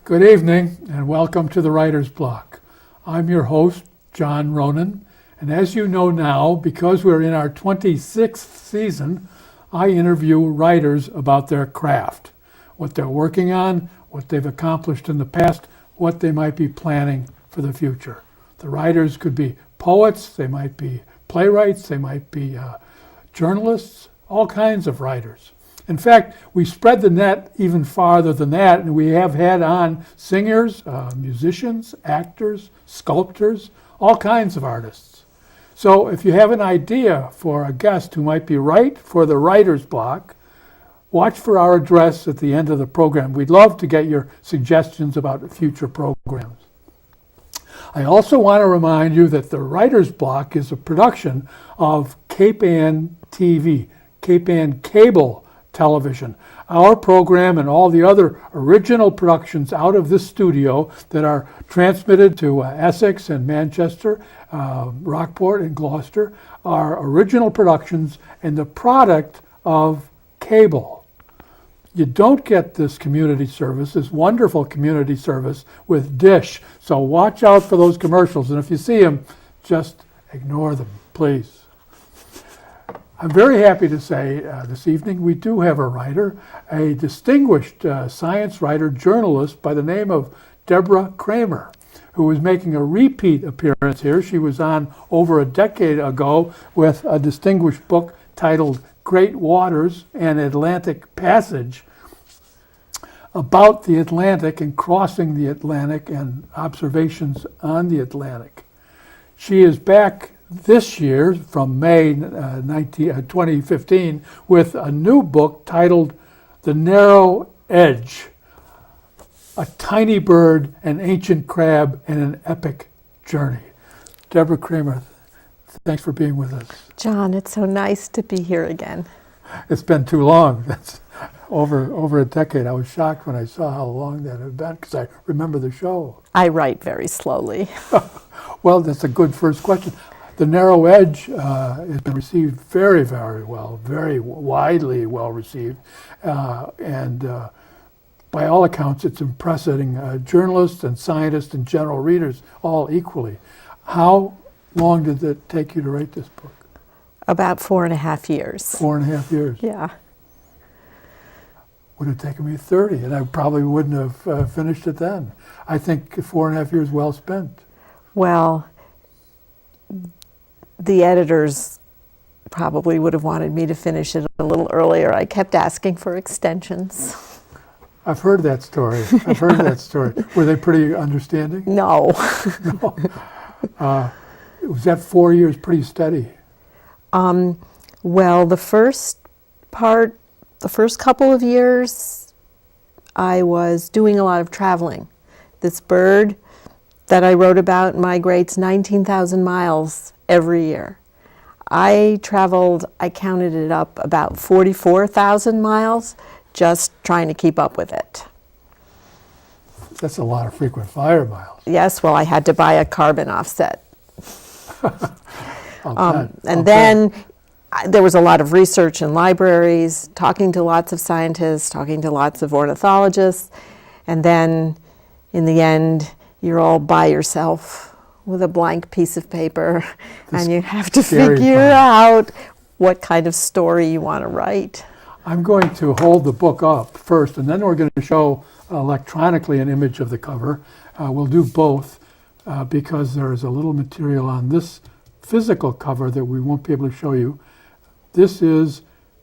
Good evening and welcome to the Writer's Block. I'm your host, John Ronan, and as you know now, because we're in our 26th season, I interview writers about their craft, what they're working on, what they've accomplished in the past, what they might be planning for the future. The writers could be poets, they might be playwrights, they might be journalists, all kinds of writers. In fact, we spread the net even farther than that, and we have had on singers, musicians, actors, sculptors, all kinds of artists. So if you have an idea for a guest who might be right for the Writer's Block, watch for our address at the end of the program. We'd love to get your suggestions about future programs. I also want to remind you that the Writer's Block is a production of Cape Ann TV, Cape Ann Cable Television. Our program and all the other original productions out of this studio that are transmitted to Essex and Manchester, Rockport and Gloucester are original productions and the product of cable. You don't get this community service, this wonderful community service with Dish. So watch out for those commercials, and if you see them, just ignore them, please. I'm very happy to say this evening we do have a writer, a distinguished science writer, journalist by the name of Deborah Cramer, who is making a repeat appearance here. She was on over a decade ago with a distinguished book titled Great Waters and Atlantic Passage, about the Atlantic and crossing the Atlantic and observations on the Atlantic. She is back this year, from May 2015, with a new book titled The Narrow Edge, A Tiny Bird, an Ancient Crab, and an Epic Journey. Deborah Cramer, thanks for being with us. John, it's so nice to be here again. It's been too long. That's over a decade. I was shocked when I saw how long that had been, because I remember the show. I write very slowly. Well, that's a good first question. The Narrow Edge has been received very, very well, very widely well received, and by all accounts, it's impressing journalists and scientists and general readers all equally. How long did it take you to write this book? About 4.5 years. 4.5 years? Yeah. Would have taken me 30, and I probably wouldn't have finished it then. I think 4.5 years well spent. Well, the editors probably would have wanted me to finish it a little earlier. I kept asking for extensions. I've heard that story. Were they pretty understanding? No. No. Was that 4 years pretty steady? Well, the first couple of years, I was doing a lot of traveling. This bird that I wrote about migrates 19,000 miles every year. I counted it up about 44,000 miles just trying to keep up with it. That's a lot of frequent flyer miles. Yes, well, I had to buy a carbon offset. Then there was a lot of research in libraries, talking to lots of scientists, talking to lots of ornithologists, and then in the end, you're all by yourself with a blank piece of paper, and you have to figure out what kind of story you want to write. I'm going to hold the book up first, and then we're going to show electronically an image of the cover. We'll do both because there is a little material on this physical cover that we won't be able to show you. This is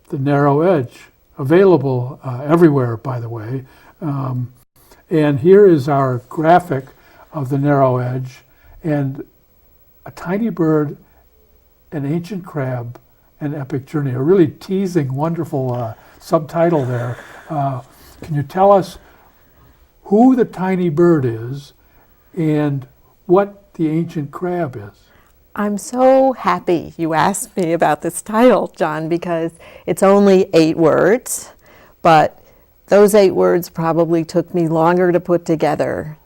The Narrow Edge, available everywhere, by the way. And here is our graphic of The Narrow Edge, and A Tiny Bird, an Ancient Crab, an Epic Journey. A really teasing, wonderful subtitle there. Can you tell us who the tiny bird is and what the ancient crab is? I'm so happy you asked me about this title, John, because it's only 8 words, but those 8 words probably took me longer to put together.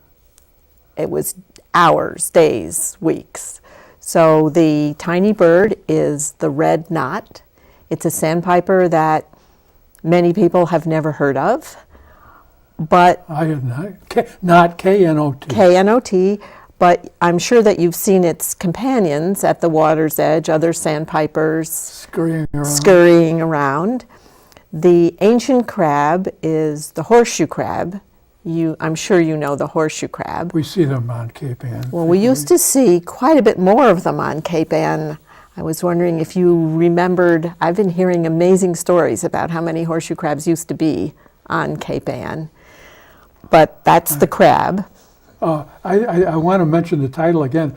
It was hours, days, weeks. So the tiny bird is the red knot. It's a sandpiper that many people have never heard of. but I had not K-N-O-T. KNOT, but I'm sure that you've seen its companions at the water's edge, other sandpipers Scurrying around. The ancient crab is the horseshoe crab. I'm sure you know the horseshoe crab. We see them on Cape Ann. Well, we used to see quite a bit more of them on Cape Ann. I was wondering if you remembered, I've been hearing amazing stories about how many horseshoe crabs used to be on Cape Ann. But that's the crab. I want to mention the title again.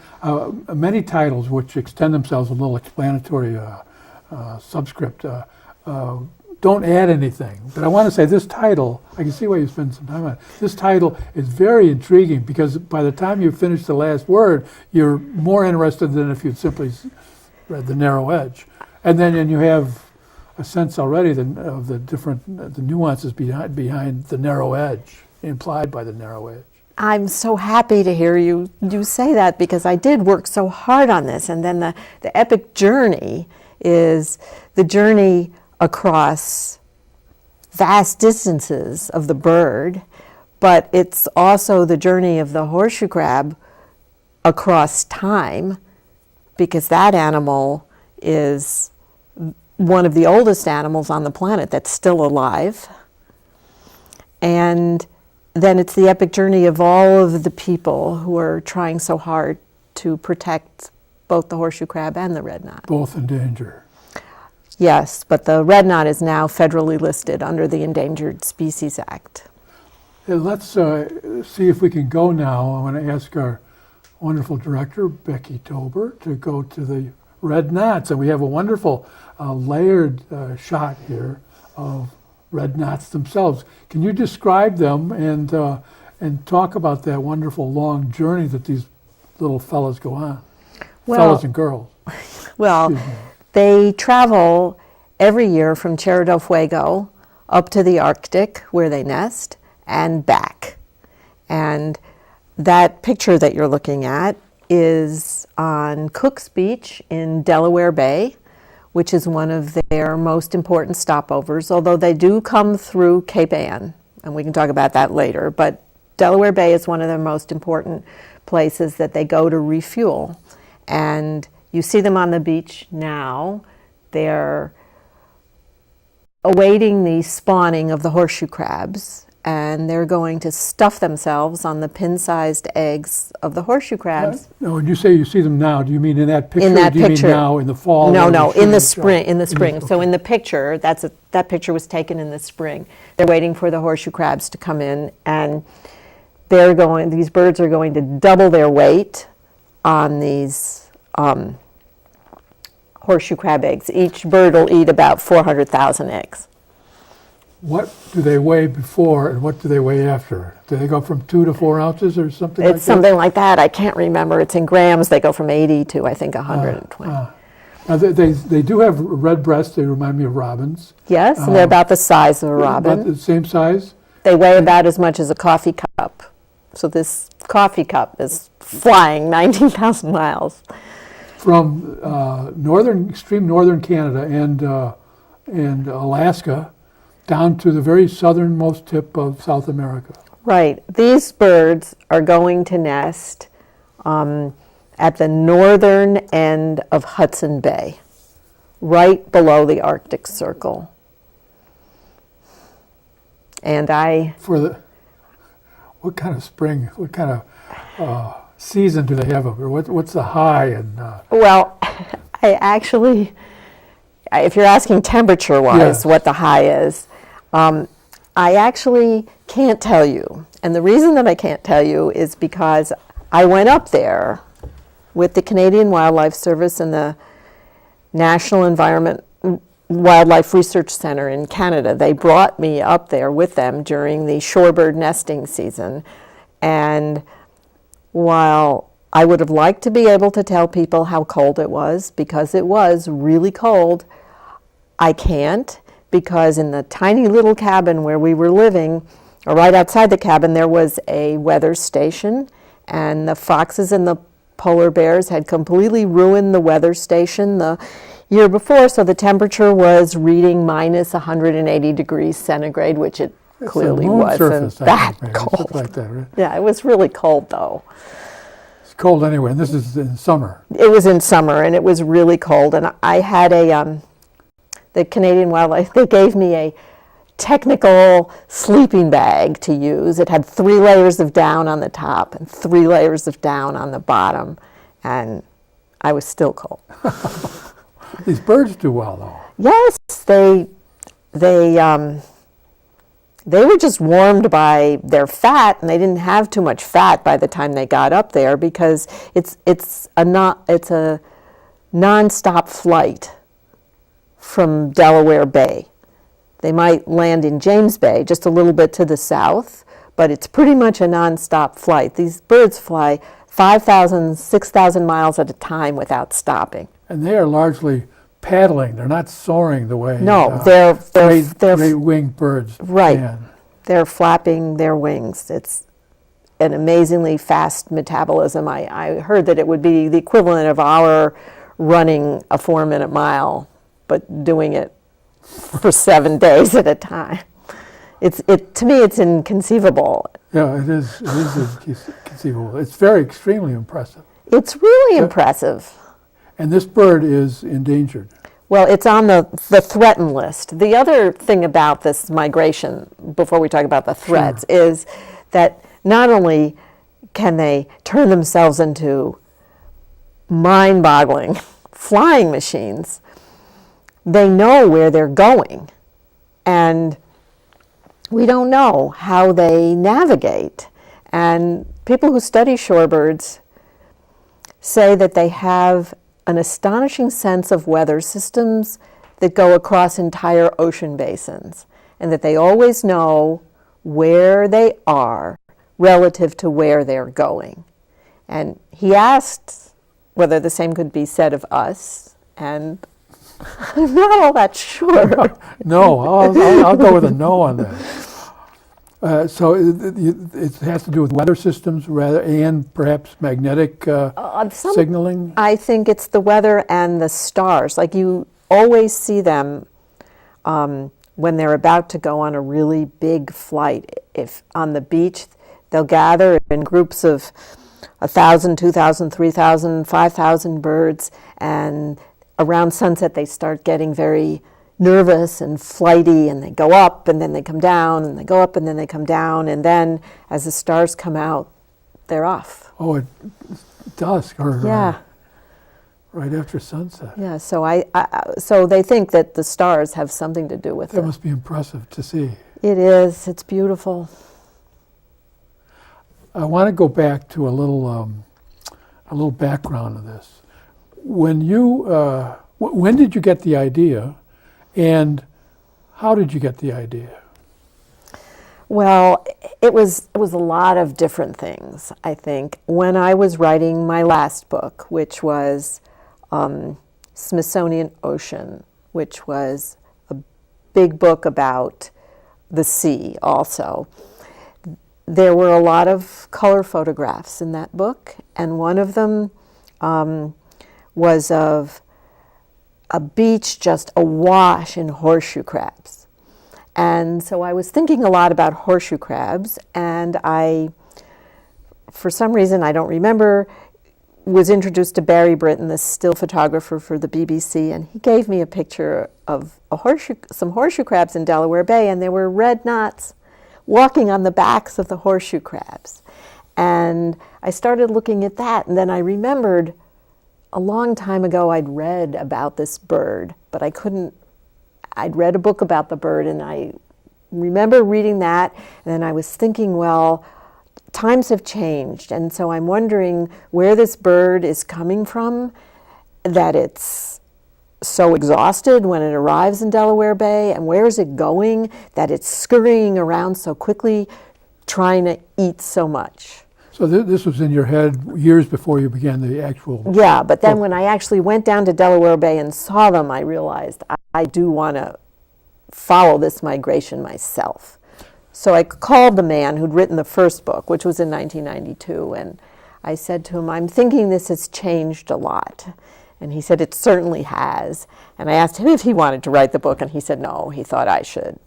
Many titles which extend themselves a little explanatory subscript don't add anything. But I want to say this title, I can see why you spend some time on it. This title is very intriguing because by the time you finish the last word, you're more interested than if you'd simply read The Narrow Edge. And you have a sense already of the nuances behind the narrow edge, implied by the narrow edge. I'm so happy to hear you say that because I did work so hard on this. And then the epic journey is the journey across vast distances of the bird, but it's also the journey of the horseshoe crab across time, because that animal is one of the oldest animals on the planet that's still alive. And then it's the epic journey of all of the people who are trying so hard to protect both the horseshoe crab and the red knot. Both in danger. Yes, but the red knot is now federally listed under the Endangered Species Act. Let's see if we can go now. I want to ask our wonderful director, Becky Tober, to go to the red knots. And we have a wonderful layered shot here of red knots themselves. Can you describe them and talk about that wonderful long journey that these little fellas go on? Fellas and girls. Well, they travel every year from Tierra del Fuego up to the Arctic where they nest and back. And that picture that you're looking at is on Cook's Beach in Delaware Bay, which is one of their most important stopovers, although they do come through Cape Ann, and we can talk about that later. But Delaware Bay is one of their most important places that they go to refuel. And you see them on the beach now. They're awaiting the spawning of the horseshoe crabs, and they're going to stuff themselves on the pin-sized eggs of the horseshoe crabs. No, when you say you see them now, do you mean in that picture? In that or do you picture. mean now in the fall? No, or no, in the spring? spring. In the spring. So in the picture, that picture was taken in the spring. They're waiting for the horseshoe crabs to come in, and these birds are going to double their weight on these horseshoe crab eggs. Each bird will eat about 400,000 eggs. What do they weigh before and what do they weigh after? Do they go from 2 to 4 ounces or something like that? It's something like that. I can't remember. It's in grams. They go from 80 to, I think, 120. Now they do have red breasts. They remind me of robins. Yes, and they're about the size of a robin. About the same size? They weigh about as much as a coffee cup. So this coffee cup is flying 19,000 miles. From extreme northern Canada and Alaska down to the very southernmost tip of South America. Right. These birds are going to nest at the northern end of Hudson Bay, right below the Arctic Circle. And what kind of spring, what kind of season do they have up here? What's the high? Well, if you're asking temperature-wise, Yes. what the high is, I actually can't tell you. And the reason that I can't tell you is because I went up there with the Canadian Wildlife Service and the National Wildlife Research Center in Canada. They brought me up there with them during the shorebird nesting season. And while I would have liked to be able to tell people how cold it was, because it was really cold, I can't, because in the tiny little cabin where we were living, or right outside the cabin, there was a weather station, and the foxes and the polar bears had completely ruined the weather station the year before, so the temperature was reading minus 180 degrees centigrade, which it clearly moon wasn't surface, I that think, maybe. cold. Something like that, right? Yeah, it was really cold though. It's cold anyway, and this is in summer. It was in summer and it was really cold, and I had the Canadian Wildlife, they gave me a technical sleeping bag to use. It had 3 layers of down on the top and 3 layers of down on the bottom, and I was still cold. These birds do well, though. Yes, they were just warmed by their fat, and they didn't have too much fat by the time they got up there because it's a non-stop flight from Delaware Bay. They might land in James Bay, just a little bit to the south, but it's pretty much a non-stop flight. These birds fly 5,000, 6,000 miles at a time without stopping. And they are largely paddling. They're not soaring the way No, great-winged birds right. can. They're flapping their wings. It's an amazingly fast metabolism. I heard that it would be the equivalent of our running a 4-minute mile, but doing it for 7 days at a time. To me, it's inconceivable. Yeah, it is conceivable. It's very extremely impressive. It's really impressive. And this bird is endangered. Well, it's on the threatened list. The other thing about this migration, before we talk about the threats, is that not only can they turn themselves into mind-boggling flying machines, they know where they're going. And we don't know how they navigate. And people who study shorebirds say that they have an astonishing sense of weather systems that go across entire ocean basins, and that they always know where they are relative to where they're going. And he asked whether the same could be said of us, and I'm not all that sure. No, I'll go with a no on that. So it has to do with weather systems rather, and perhaps magnetic signaling? I think it's the weather and the stars. Like you always see them when they're about to go on a really big flight. If on the beach, they'll gather in groups of 1,000, 2,000, 3,000, 5,000 birds, and around sunset they start getting very nervous and flighty, and they go up and then they come down, and they go up and then they come down, and then as the stars come out, they're off. Oh, at dusk or Yeah. Right after sunset. Yeah, so so they think that the stars have something to do with That it. must be impressive to see. It is. It's beautiful. I want to go back to a little background of this. When when did you get the idea, and how did you get the idea? Well, it was a lot of different things, I think. When I was writing my last book, which was Smithsonian Ocean, which was a big book about the sea also, there were a lot of color photographs in that book, and one of them was of a beach just awash in horseshoe crabs. And so I was thinking a lot about horseshoe crabs, and I, for some reason I don't remember, was introduced to Barry Britton, the still photographer for the BBC, and he gave me a picture of some horseshoe crabs in Delaware Bay, and there were red knots walking on the backs of the horseshoe crabs. And I started looking at that, and then I remembered a long time ago I'd read about this bird, but I'd read a book about the bird, and I remember reading that, and then I was thinking, well, times have changed, and so I'm wondering where this bird is coming from, that it's so exhausted when it arrives in Delaware Bay, and where is it going, that it's scurrying around so quickly, trying to eat so much. So this was in your head years before you began the actual... Yeah, but then when I actually went down to Delaware Bay and saw them, I realized I do want to follow this migration myself. So I called the man who'd written the first book, which was in 1992, and I said to him, I'm thinking this has changed a lot. And he said, it certainly has. And I asked him if he wanted to write the book, and he said no, he thought I should.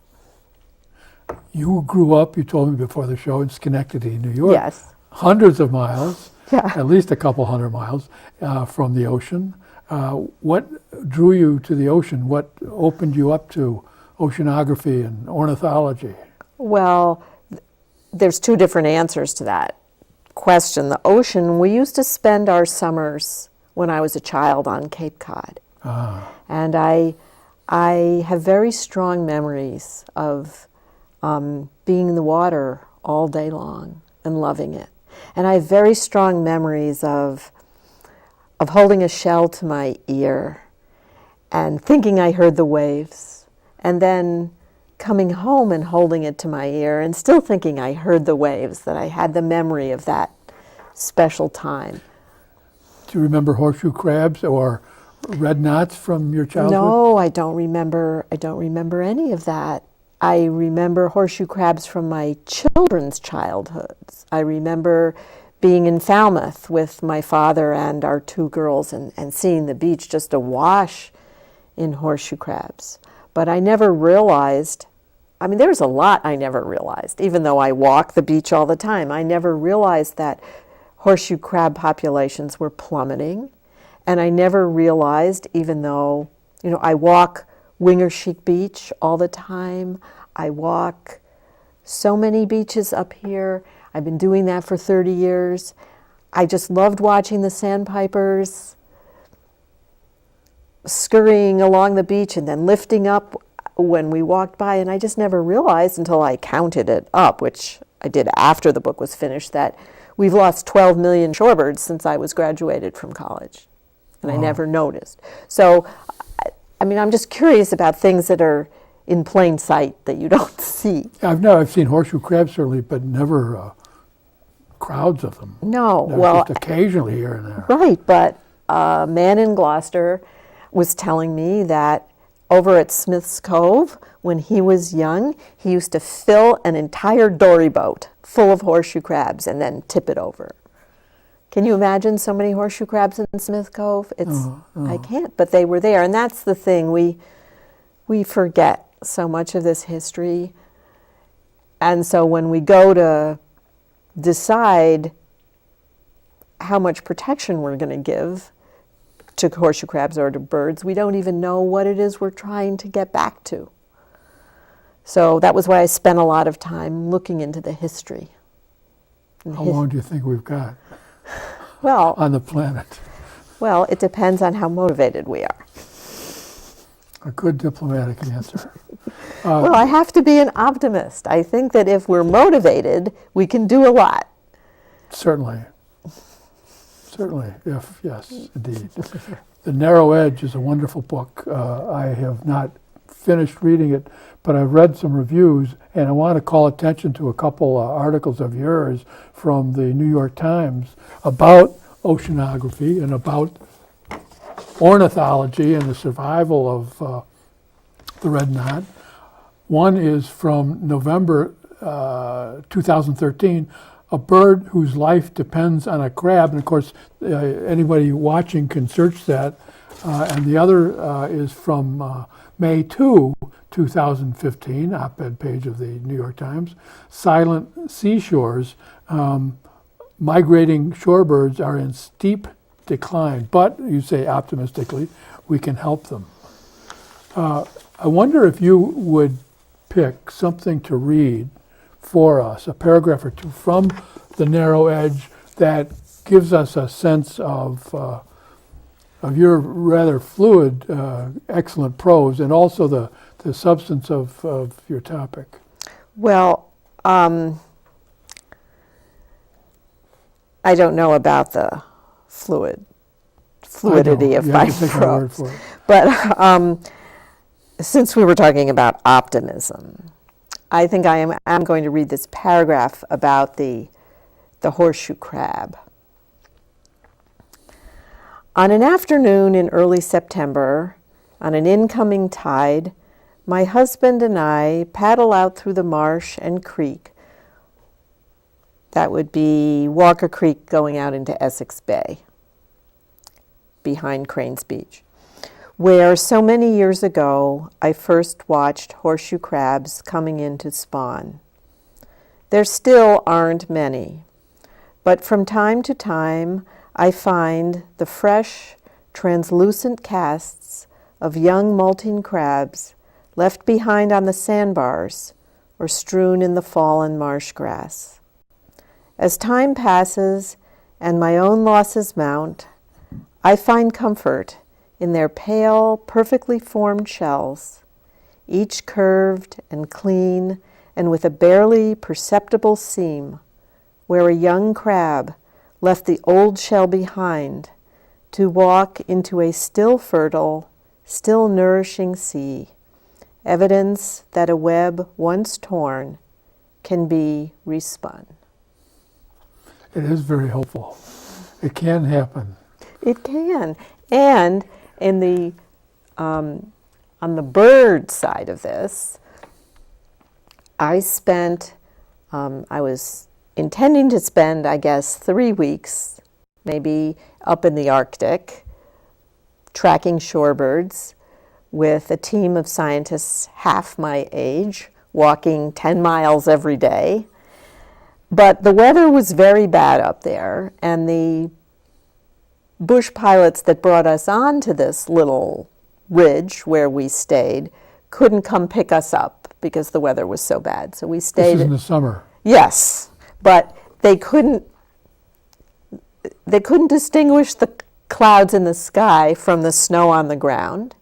You grew up, you told me before the show, in Schenectady, New York. Yes. Hundreds of miles, Yeah. at least a couple hundred miles from the ocean. What drew you to the ocean? What opened you up to oceanography and ornithology? Well, there's two different answers to that question. The ocean, we used to spend our summers when I was a child on Cape Cod. And I have very strong memories of being in the water all day long and loving it. And I have very strong memories of holding a shell to my ear and thinking I heard the waves, and then coming home and holding it to my ear and still thinking I heard the waves, that I had the memory of that special time. Do you remember horseshoe crabs or red knots from your childhood? No, I don't remember any of that. I remember horseshoe crabs from my children's childhoods. I remember being in Falmouth with my father and our two girls and seeing the beach just awash in horseshoe crabs. But I never realized, there's a lot I never realized, even though I walk the beach all the time. I never realized that horseshoe crab populations were plummeting. And I never realized, even though, I walk Wingershik Beach all the time. I walk so many beaches up here. I've been doing that for 30 years. I just loved watching the sandpipers scurrying along the beach and then lifting up when we walked by. And I just never realized until I counted it up, which I did after the book was finished, that we've lost 12 million shorebirds since I was graduated from college. And I never noticed. So, I'm just curious about things that are in plain sight that you don't see. I've seen horseshoe crabs certainly, but never crowds of them. No, Just occasionally here and there. Right, but a man in Gloucester was telling me that over at Smith's Cove, when he was young, he used to fill an entire dory boat full of horseshoe crabs and then tip it over. Can you imagine so many horseshoe crabs in Smith Cove? I can't, but they were there. And that's the thing, we forget so much of this history. And so when we go to decide how much protection we're going to give to horseshoe crabs or to birds, we don't even know what it is we're trying to get back to. So that was why I spent a lot of time looking into the history. How long do you think we've got on the planet? Well, it depends on how motivated we are. A good diplomatic answer. Well, I have to be an optimist. I think that if we're motivated, we can do a lot. Certainly, yes, indeed. The Narrow Edge is a wonderful book. I have not finished reading it, but I've read some reviews, and I want to call attention to a couple articles of yours from the New York Times about oceanography and about ornithology and the survival of the red knot. One is from November 2013, a bird whose life depends on a crab. And of course, anybody watching can search that. And the other is from May 2, 2015, op-ed page of the New York Times. Silent seashores, migrating shorebirds are in steep decline, but you say optimistically, we can help them. I wonder if you would pick something to read for us, a paragraph or two from The Narrow Edge that gives us a sense of your rather fluid, excellent prose, and also the substance of your topic. Well, I don't know about the fluidity of my prose, but since we were talking about optimism, I think I'm going to read this paragraph about the horseshoe crab. On an afternoon in early September, on an incoming tide, my husband and I paddle out through the marsh and creek. That would be Walker Creek going out into Essex Bay, behind Cranes Beach. where so many years ago I first watched horseshoe crabs coming in to spawn. There still aren't many, but from time to time I find the fresh, translucent casts of young molting crabs left behind on the sandbars or strewn in the fallen marsh grass. As time passes and my own losses mount, I find comfort in their pale, perfectly formed shells, each curved and clean and with a barely perceptible seam, where a young crab left the old shell behind to walk into a still fertile, still nourishing sea, evidence that a web once torn can be respun. It is very hopeful. It can happen. It can. And in the on the bird side of this, I was intending to spend, I guess, 3 weeks, maybe up in the Arctic, tracking shorebirds with a team of scientists half my age, walking 10 miles every day. But the weather was very bad up there, and the bush pilots that brought us on to this little ridge where we stayed couldn't come pick us up because the weather was so bad. So we stayed. This is in the summer. Yes, but they couldn't distinguish the clouds in the sky from the snow on the ground,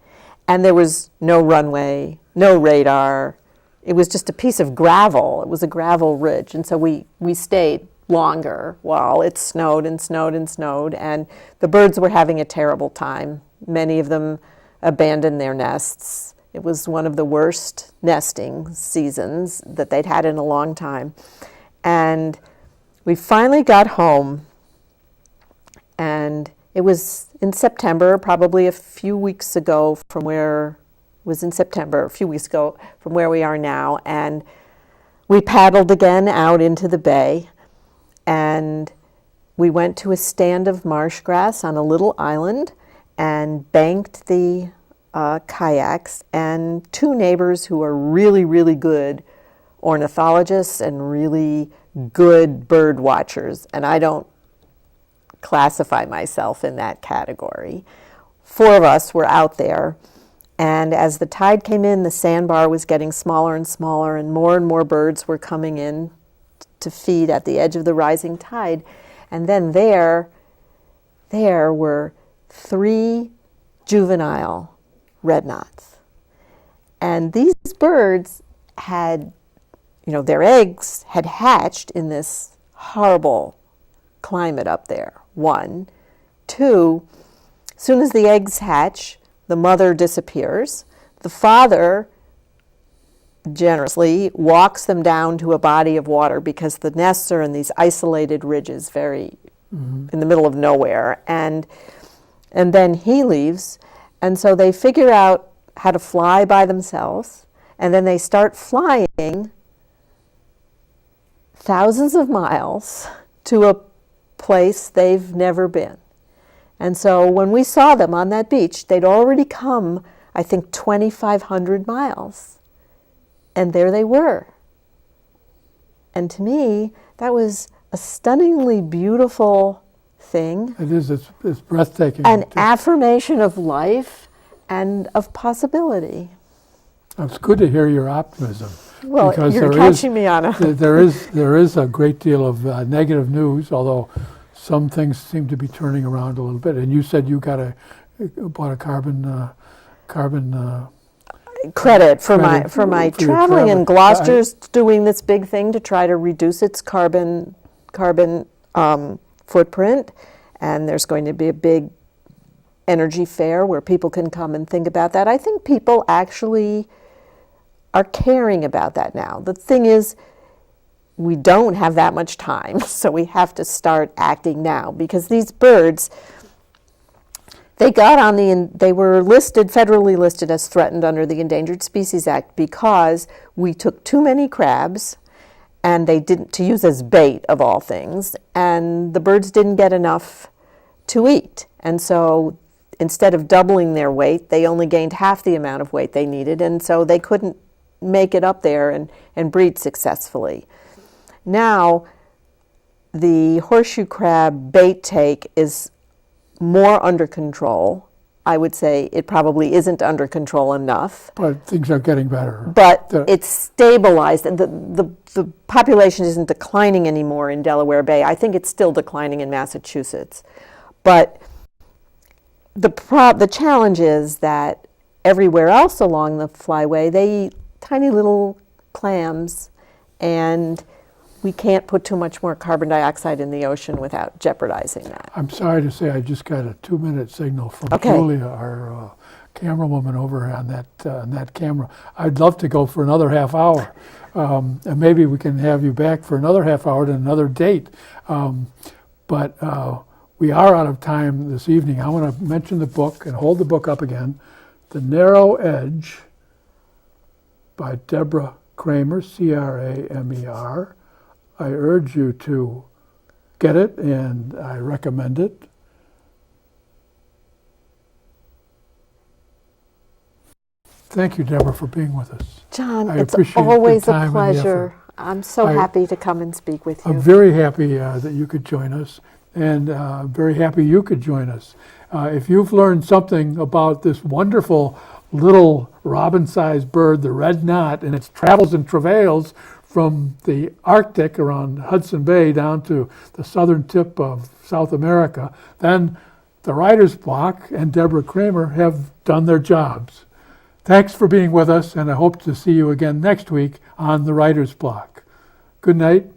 and there was no runway, no radar. It was just a piece of gravel. It was a gravel ridge, and so we stayed longer while it snowed and snowed and snowed, and the birds were having a terrible time. Many of them abandoned their nests. It was one of the worst nesting seasons that they'd had in a long time. And we finally got home, and it was in September, probably a few weeks ago from where we are now, and we paddled again out into the bay, and we went to a stand of marsh grass on a little island and banked the kayaks, and 2 neighbors who are really, really good ornithologists and really good bird watchers, and I don't classify myself in that category. 4 of us were out there, and as the tide came in, the sandbar was getting smaller and smaller, and more birds were coming in to feed at the edge of the rising tide. And then there were 3 juvenile red knots. And these birds had, their eggs had hatched in this horrible climate up there. 1. 2, as soon as the eggs hatch, the mother disappears. The father generously walks them down to a body of water because the nests are in these isolated ridges, very in the middle of nowhere. And then he leaves, and so they figure out how to fly by themselves, and then they start flying thousands of miles to a place they've never been. And so when we saw them on that beach, they'd already come, I think, 2,500 miles. And there they were. And to me, that was a stunningly beautiful thing. It is. It's breathtaking. An affirmation of life and of possibility. It's good to hear your optimism. Well, because you're catching me on a... there is a great deal of negative news, although some things seem to be turning around a little bit. And you said you bought a carbon credit for my your traveling, and Gloucester's doing this big thing to try to reduce its carbon footprint, and there's going to be a big energy fair where people can come and think about that. I think people actually are caring about that now. The thing is, we don't have that much time, so we have to start acting now, because these birds, they were federally listed as threatened under the Endangered Species Act because we took too many crabs, and to use as bait of all things, and the birds didn't get enough to eat. And so instead of doubling their weight, they only gained half the amount of weight they needed, and so they couldn't make it up there and breed successfully. Now, the horseshoe crab bait take is more under control. I would say it probably isn't under control enough. But things are getting better. But it's stabilized. The population isn't declining anymore in Delaware Bay. I think it's still declining in Massachusetts. But the challenge is that everywhere else along the flyway, they eat tiny little clams, and we can't put too much more carbon dioxide in the ocean without jeopardizing that. I'm sorry to say I just got a 2-minute signal from Okay. Julia, our camera woman over on that camera. I'd love to go for another half hour. And maybe we can have you back for another half hour to another date. But we are out of time this evening. I want to mention the book and hold the book up again. The Narrow Edge by Deborah Cramer, Cramer. I urge you to get it, and I recommend it. Thank you, Deborah, for being with us. John, I it's appreciate the always a time and the pleasure. effort. I'm so happy to come and speak with you. I'm very happy that you could join us, and very happy you could join us. If you've learned something about this wonderful little robin-sized bird, the red knot, and its travels and travails from the Arctic around Hudson Bay down to the southern tip of South America, then the Writer's Block and Deborah Cramer have done their jobs. Thanks for being with us, and I hope to see you again next week on the Writer's Block. Good night.